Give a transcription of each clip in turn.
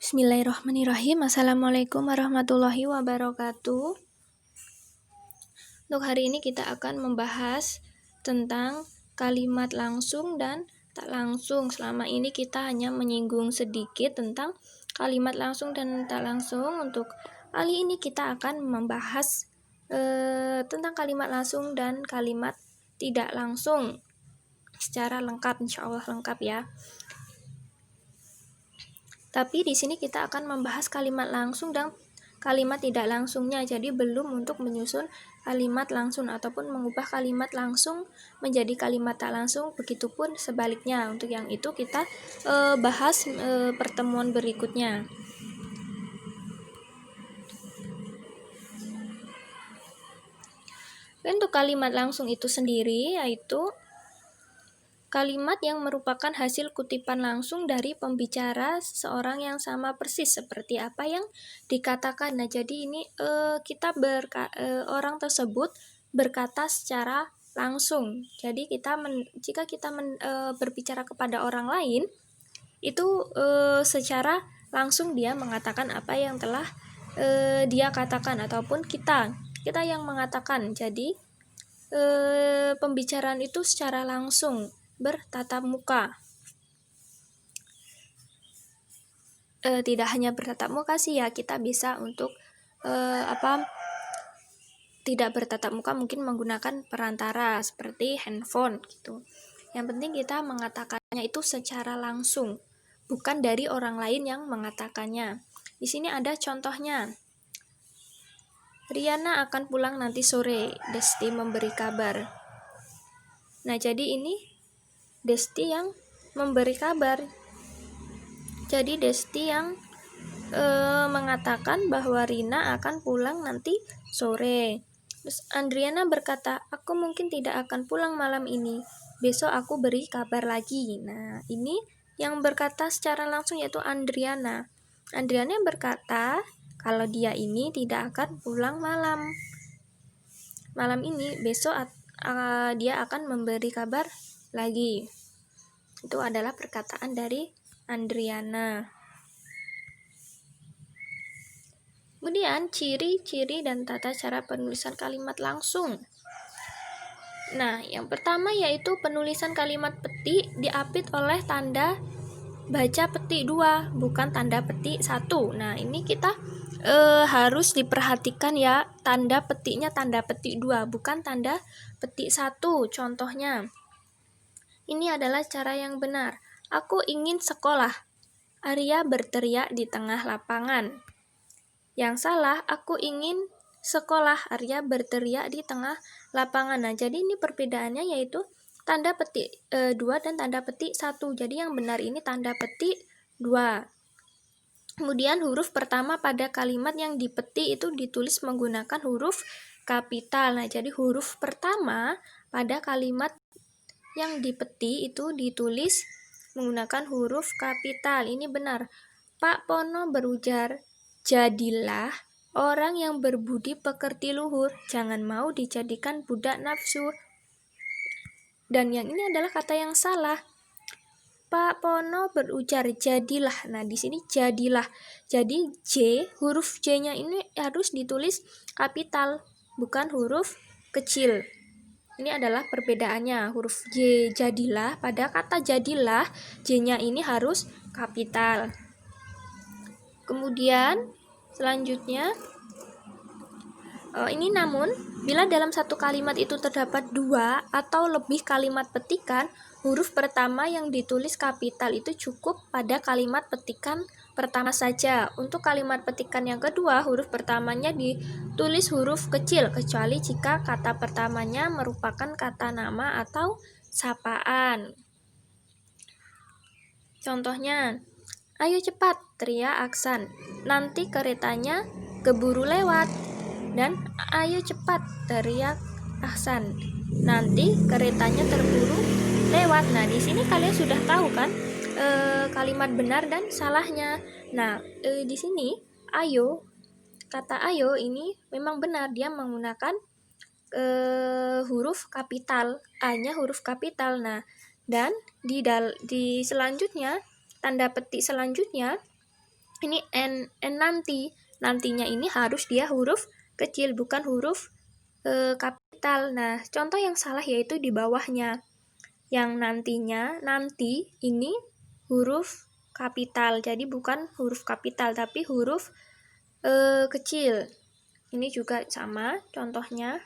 Bismillahirrahmanirrahim. Assalamualaikum warahmatullahi wabarakatuh. Untuk hari ini kita akan membahas tentang kalimat langsung dan tak langsung. Selama ini kita hanya menyinggung sedikit tentang kalimat langsung dan tak langsung. Untuk kali ini kita akan membahas tentang kalimat langsung dan kalimat tidak langsung secara lengkap, insya Allah lengkap ya. Tapi di sini kita akan membahas kalimat langsung dan kalimat tidak langsungnya. Jadi belum untuk menyusun kalimat langsung ataupun mengubah kalimat langsung menjadi kalimat tak langsung. Begitupun sebaliknya. Untuk yang itu kita bahas pertemuan berikutnya. Untuk kalimat langsung itu sendiri yaitu kalimat yang merupakan hasil kutipan langsung dari pembicara seseorang yang sama persis seperti apa yang dikatakan. Nah, jadi ini orang tersebut berkata secara langsung. Jadi jika kita berbicara kepada orang lain, itu secara langsung dia mengatakan apa yang telah dia katakan ataupun kita yang mengatakan. Jadi pembicaraan itu secara langsung bertatap muka. Tidak hanya bertatap muka sih ya, kita bisa untuk tidak bertatap muka mungkin menggunakan perantara seperti handphone gitu. Yang penting kita mengatakannya itu secara langsung, bukan dari orang lain yang mengatakannya. Di sini ada contohnya. Riana akan pulang nanti sore, Desti memberi kabar. Nah, jadi ini Desti yang memberi kabar. Jadi Desti yang mengatakan bahwa Rina akan pulang nanti sore. Terus Andriana berkata, aku mungkin tidak akan pulang malam ini. Besok aku beri kabar lagi. Nah, ini yang berkata secara langsung yaitu Andriana. Andriana berkata kalau dia ini tidak akan pulang malam ini. Besok dia akan memberi kabar lagi. Itu adalah perkataan dari Andriana. Kemudian ciri-ciri dan tata cara penulisan kalimat langsung. Nah, yang pertama yaitu penulisan kalimat petik diapit oleh tanda baca petik 2, bukan tanda petik 1. Nah, ini kita harus diperhatikan ya, tanda petiknya tanda petik 2, bukan tanda petik 1. Contohnya, ini adalah cara yang benar. Aku ingin sekolah. Arya berteriak di tengah lapangan. Yang salah, aku ingin sekolah. Arya berteriak di tengah lapangan. Nah, jadi ini perbedaannya yaitu tanda petik 2 dan tanda petik 1. Jadi yang benar ini tanda petik 2. Kemudian huruf pertama pada kalimat yang dipetik itu ditulis menggunakan huruf kapital. Nah, jadi huruf pertama pada kalimat yang dipetik itu ditulis menggunakan huruf kapital. Ini benar. Pak Pono berujar, jadilah orang yang berbudi pekerti luhur, jangan mau dijadikan budak nafsu. Dan yang ini adalah kata yang salah. Pak Pono berujar, jadilah. Nah, di sini jadilah. Jadi huruf J-nya ini harus ditulis kapital, bukan huruf kecil. Ini adalah perbedaannya. Huruf J jadilah, pada kata jadilah J-nya ini harus kapital. Kemudian selanjutnya ini namun bila dalam satu kalimat itu terdapat 2 atau lebih kalimat petikan, huruf pertama yang ditulis kapital itu cukup pada kalimat petikan pertama saja. Untuk kalimat petikan yang kedua, huruf pertamanya ditulis huruf kecil, kecuali jika kata pertamanya merupakan kata nama atau sapaan. Contohnya, ayo cepat, teriak Aksan. Nanti keretanya keburu lewat. Dan ayo cepat, teriak Aksan. Nanti keretanya terburu lewat. Nah, di sini kalian sudah tahu kan kalimat benar dan salahnya. Nah, di sini ayo, kata ayo ini memang benar, dia menggunakan huruf kapital, A-nya huruf kapital. Nah, dan di selanjutnya, tanda petik selanjutnya Ini nanti. Nantinya ini harus dia huruf kecil, bukan huruf kapital. Nah, contoh yang salah yaitu di bawahnya. Yang nantinya, nanti ini huruf kapital. Jadi bukan huruf kapital, tapi huruf kecil. Ini juga sama contohnya.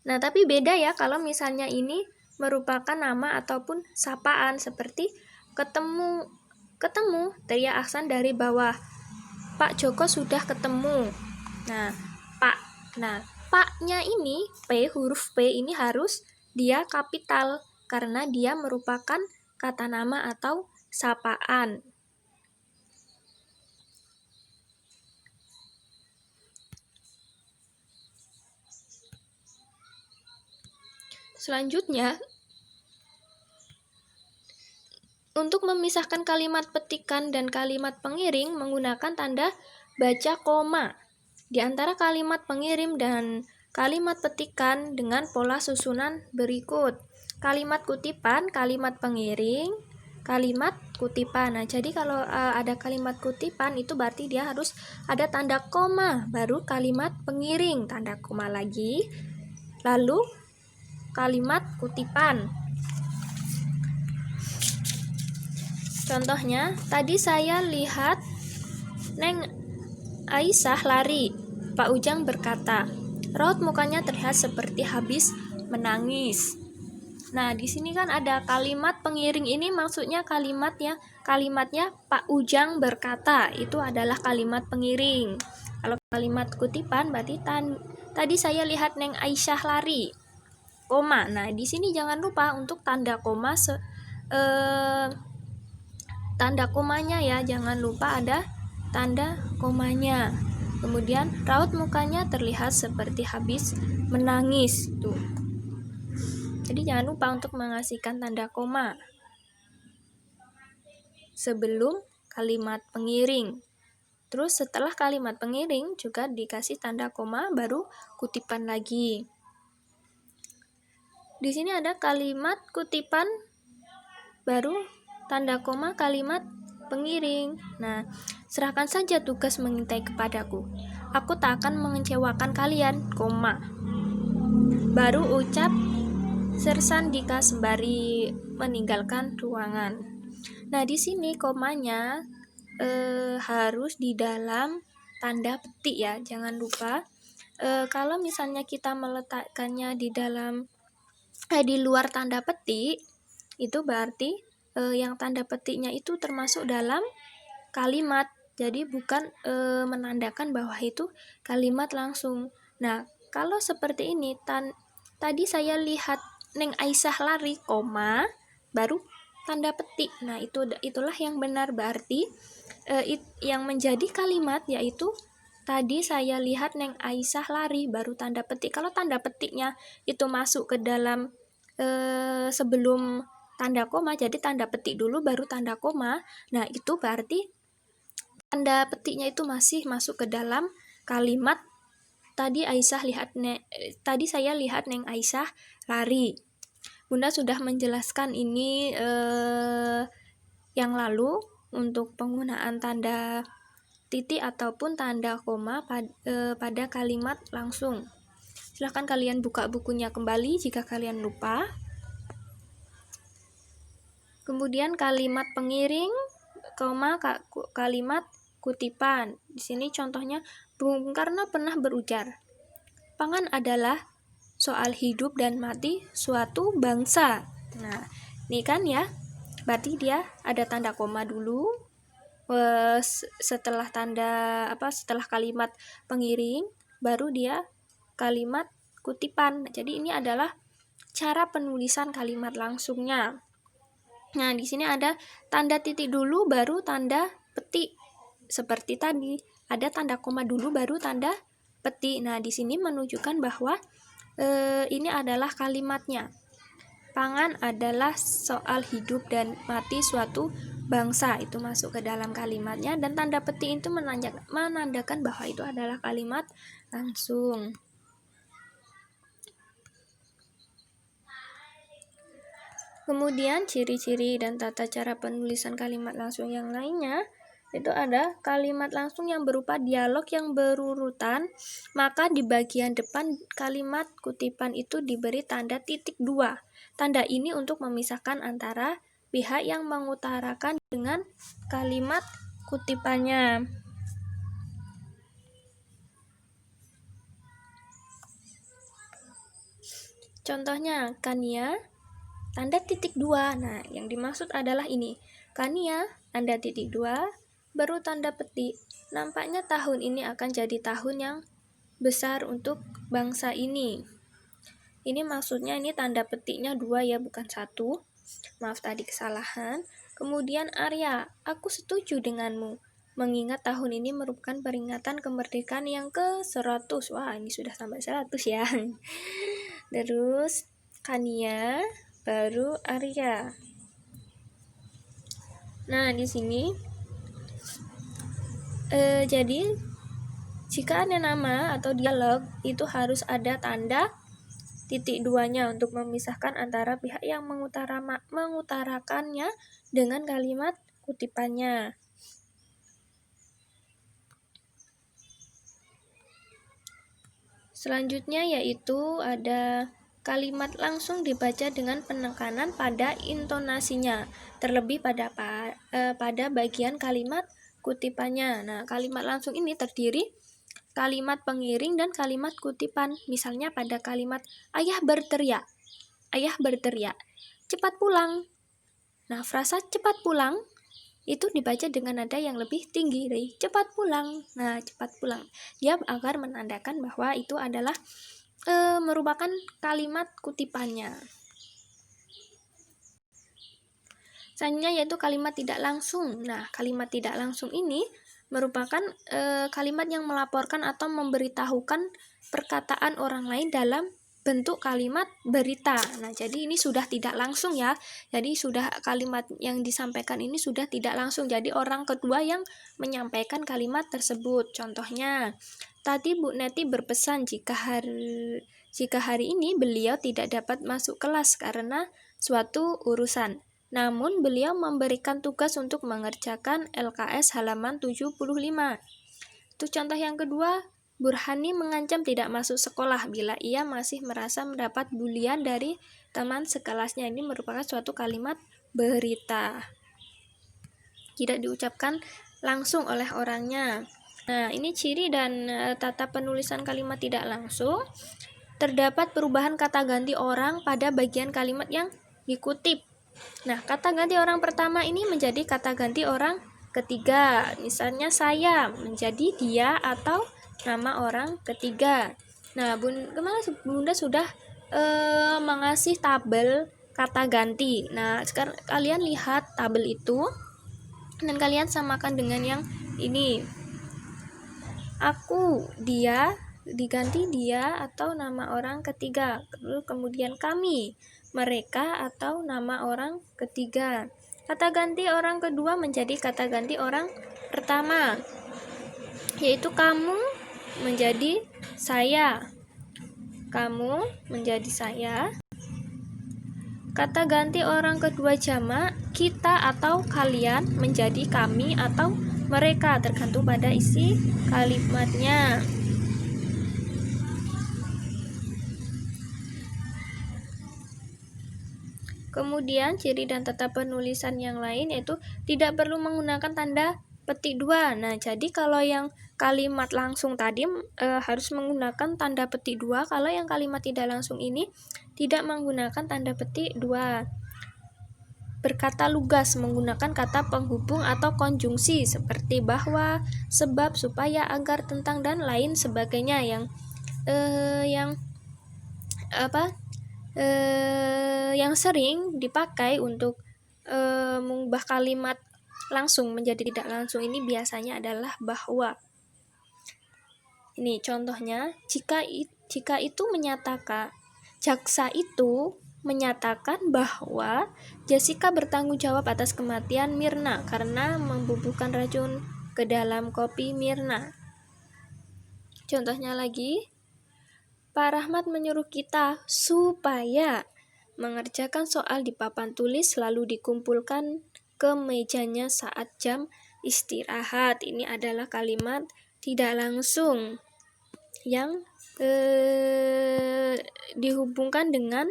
Nah, tapi beda ya kalau misalnya ini merupakan nama ataupun sapaan, seperti ketemu. Ketemu, teriak Aksan dari bawah. Pak Joko sudah ketemu. Nah, Pak. Nah, Pak-nya ini, P, huruf P ini harus dia kapital karena dia merupakan kata nama atau sapaan. Selanjutnya, untuk memisahkan kalimat petikan dan kalimat pengiring menggunakan tanda baca koma di antara kalimat pengirim dan kalimat petikan dengan pola susunan berikut. Kalimat kutipan, kalimat pengiring, kalimat kutipan. Nah, jadi kalau ada kalimat kutipan itu berarti dia harus ada tanda koma, baru kalimat pengiring, tanda koma lagi, lalu kalimat kutipan. Contohnya, tadi saya lihat Neng Aisyah lari. Pak Ujang berkata, raut mukanya terlihat seperti habis menangis. Nah, di sini kan ada kalimat pengiring, ini maksudnya kalimatnya Pak Ujang berkata, itu adalah kalimat pengiring. Kalau kalimat kutipan berarti tadi saya lihat Neng Aisyah lari. Koma. Nah, di sini jangan lupa untuk tanda koma tanda komanya ya, jangan lupa ada tanda komanya. Kemudian raut mukanya terlihat seperti habis menangis tuh. Jadi jangan lupa untuk mengasihkan tanda koma sebelum kalimat pengiring. Terus setelah kalimat pengiring juga dikasih tanda koma, baru kutipan lagi. Di sini ada kalimat kutipan, baru tanda koma kalimat pengiring. Nah, serahkan saja tugas mengintai kepadaku. Aku tak akan mengecewakan kalian, koma. Baru ucap Sersan Dika sembari meninggalkan ruangan. Nah, di sini komanya harus di dalam tanda petik ya. Jangan lupa kalau misalnya kita meletakkannya di dalam di luar tanda petik, itu berarti yang tanda petiknya itu termasuk dalam kalimat. Jadi bukan menandakan bahwa itu kalimat langsung. Nah, kalau seperti ini, tadi saya lihat Neng Aisyah lari, koma, baru tanda petik. Nah, itulah yang benar, berarti yang menjadi kalimat yaitu tadi saya lihat Neng Aisyah lari, baru tanda petik. Kalau tanda petiknya itu masuk ke dalam sebelum tanda koma, jadi tanda petik dulu baru tanda koma. Nah, itu berarti tanda petiknya itu masih masuk ke dalam kalimat tadi saya lihat Neng Aisyah lari. Bunda sudah menjelaskan ini yang lalu untuk penggunaan tanda titik ataupun tanda koma pada kalimat langsung. Silahkan kalian buka bukunya kembali jika kalian lupa. Kemudian kalimat pengiring, koma, kalimat kutipan. Di sini contohnya Bung Karno pernah berujar, pangan adalah soal hidup dan mati suatu bangsa. Nah, ini kan ya, berarti dia ada tanda koma dulu setelah setelah kalimat pengiring, baru dia kalimat kutipan. Jadi ini adalah cara penulisan kalimat langsungnya. Nah, di sini ada tanda titik dulu baru tanda petik. Seperti tadi, ada tanda koma dulu baru tanda petik. Nah, di sini menunjukkan bahwa ini adalah kalimatnya. Pangan adalah soal hidup dan mati suatu bangsa, itu masuk ke dalam kalimatnya, dan tanda petik itu menandakan bahwa itu adalah kalimat langsung. Kemudian ciri-ciri dan tata cara penulisan kalimat langsung yang lainnya itu ada kalimat langsung yang berupa dialog yang berurutan, maka di bagian depan kalimat kutipan itu diberi tanda titik dua. Tanda ini untuk memisahkan antara pihak yang mengutarakan dengan kalimat kutipannya. Contohnya, Kania, tanda titik dua. Nah, yang dimaksud adalah ini. Kania, tanda titik dua, baru tanda petik. Nampaknya tahun ini akan jadi tahun yang besar untuk bangsa ini. Ini maksudnya ini tanda petiknya dua ya, bukan satu. Maaf tadi kesalahan. Kemudian Arya, aku setuju denganmu. Mengingat tahun ini merupakan peringatan kemerdekaan yang ke-100. Wah, ini sudah sampai 100 ya. Terus Kania, baru Arya. Nah, di sini jadi jika ada nama atau dialog itu harus ada tanda titik duanya untuk memisahkan antara pihak yang mengutarakannya dengan kalimat kutipannya. Selanjutnya yaitu ada kalimat langsung dibaca dengan penekanan pada intonasinya, terlebih pada bagian kalimat kutipannya. Nah, kalimat langsung ini terdiri kalimat pengiring dan kalimat kutipan. Misalnya pada kalimat ayah berteriak, cepat pulang. Nah, frasa cepat pulang itu dibaca dengan nada yang lebih tinggi dari cepat pulang. Nah, cepat pulang. Dia agar menandakan bahwa itu adalah merupakan kalimat kutipannya. Selanjutnya yaitu kalimat tidak langsung. Nah, kalimat tidak langsung ini merupakan kalimat yang melaporkan atau memberitahukan perkataan orang lain dalam bentuk kalimat berita. Nah, jadi ini sudah tidak langsung ya. Jadi sudah kalimat yang disampaikan ini sudah tidak langsung. Jadi orang kedua yang menyampaikan kalimat tersebut. Contohnya, tadi Bu Neti berpesan jika hari ini beliau tidak dapat masuk kelas karena suatu urusan. Namun beliau memberikan tugas untuk mengerjakan LKS halaman 75. Itu contoh yang kedua. Burhani mengancam tidak masuk sekolah bila ia masih merasa mendapat bulian dari teman sekelasnya. Ini merupakan suatu kalimat berita. Tidak diucapkan langsung oleh orangnya. Nah, ini ciri dan tata penulisan kalimat tidak langsung. Terdapat perubahan kata ganti orang pada bagian kalimat yang dikutip. Nah, kata ganti orang pertama ini menjadi kata ganti orang ketiga. Misalnya saya menjadi dia atau nama orang ketiga. Nah, Bunda sudah mengasih tabel kata ganti. Nah, sekarang kalian lihat tabel itu dan kalian samakan dengan yang ini. Aku, dia, diganti dia atau nama orang ketiga. Lalu kemudian kami, mereka atau nama orang ketiga. Kata ganti orang kedua menjadi kata ganti orang pertama, yaitu kamu menjadi saya. Kamu menjadi saya. Kata ganti orang kedua jamak, kita atau kalian menjadi kami atau mereka, tergantung pada isi kalimatnya. Kemudian ciri dan tata penulisan yang lain yaitu tidak perlu menggunakan tanda petik dua. Nah, jadi kalau yang kalimat langsung tadi harus menggunakan tanda petik dua. Kalau yang kalimat tidak langsung ini tidak menggunakan tanda petik dua. Berkata lugas menggunakan kata penghubung atau konjungsi seperti bahwa, sebab, supaya, agar, tentang, dan lain sebagainya yang sering dipakai untuk mengubah kalimat langsung menjadi tidak langsung ini biasanya adalah bahwa. Ini contohnya, jika itu menyatakan, jaksa itu menyatakan bahwa Jessica bertanggung jawab atas kematian Mirna karena membubuhkan racun ke dalam kopi Mirna. Contohnya lagi, Pak Rahmat menyuruh kita supaya mengerjakan soal di papan tulis lalu dikumpulkan ke mejanya saat jam istirahat. Ini adalah kalimat tidak langsung yang dihubungkan dengan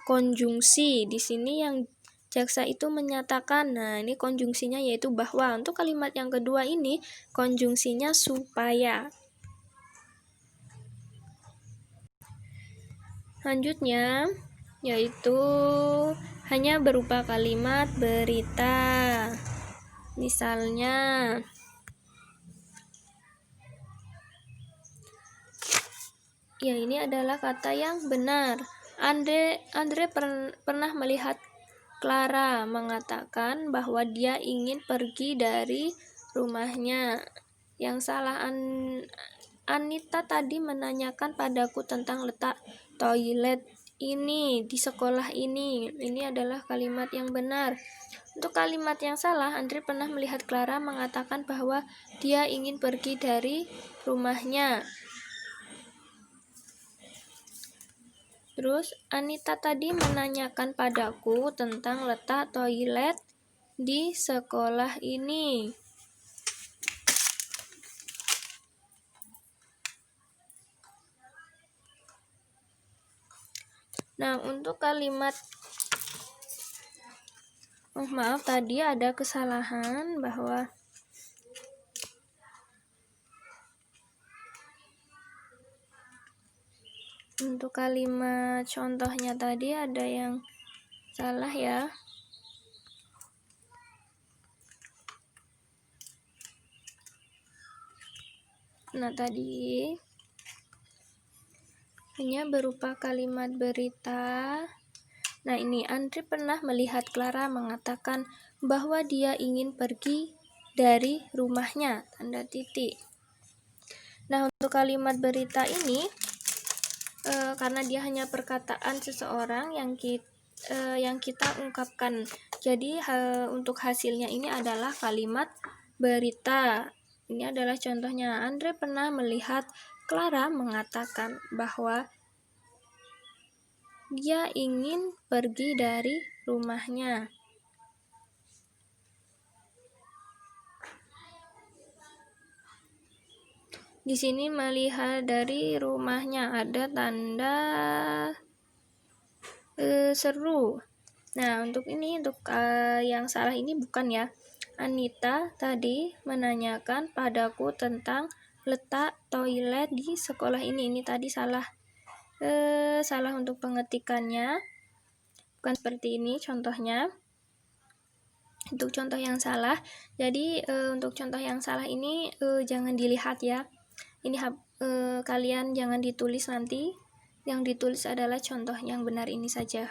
konjungsi. Di sini yang jaksa itu menyatakan, nah ini konjungsinya yaitu bahwa. Untuk kalimat yang kedua ini konjungsinya supaya. Selanjutnya yaitu hanya berupa kalimat berita. Misalnya, ya ini adalah kata yang benar. Andre pernah melihat Clara mengatakan bahwa dia ingin pergi dari rumahnya. Yang salah, Anita tadi menanyakan padaku tentang letak toilet ini di sekolah ini. Ini adalah kalimat yang benar. Untuk kalimat yang salah, Andre pernah melihat Clara mengatakan bahwa dia ingin pergi dari rumahnya. Terus, Anita tadi menanyakan padaku tentang letak toilet di sekolah ini. Nah, untuk kalimat maaf, tadi ada kesalahan bahwa untuk kalimat contohnya tadi ada yang salah ya. Nah, tadi hanya berupa kalimat berita. Nah, ini Andre pernah melihat Clara mengatakan bahwa dia ingin pergi dari rumahnya, tanda titik. Nah, untuk kalimat berita ini karena dia hanya perkataan seseorang yang kita ungkapkan. Jadi untuk hasilnya ini adalah kalimat berita. Ini adalah contohnya. Andre pernah melihat Clara mengatakan bahwa dia ingin pergi dari rumahnya. Di sini melihat dari rumahnya ada tanda seru. Nah, untuk yang salah ini bukan ya. Anita tadi menanyakan padaku tentang letak toilet di sekolah ini. Ini tadi salah. Salah untuk pengetikannya. Bukan seperti ini contohnya. Untuk contoh yang salah. Jadi untuk contoh yang salah ini jangan dilihat ya. Ini kalian jangan ditulis nanti. Yang ditulis adalah contoh yang benar ini saja.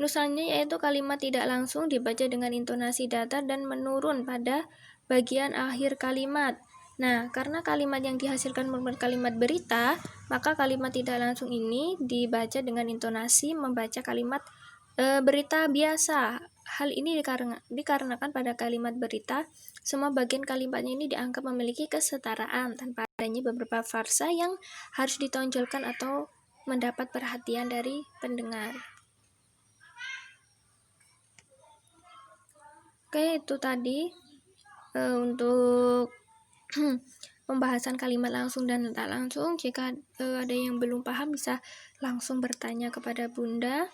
Nusannya yaitu kalimat tidak langsung dibaca dengan intonasi datar dan menurun pada bagian akhir kalimat. Nah, karena kalimat yang dihasilkan merupakan kalimat berita, maka kalimat tidak langsung ini dibaca dengan intonasi membaca kalimat berita biasa. Hal ini dikarenakan pada kalimat berita, semua bagian kalimatnya ini dianggap memiliki kesetaraan tanpa adanya beberapa farsa yang harus ditonjolkan atau mendapat perhatian dari pendengar. Oke, itu tadi untuk pembahasan kalimat langsung dan tak langsung. Jika ada yang belum paham bisa langsung bertanya kepada Bunda.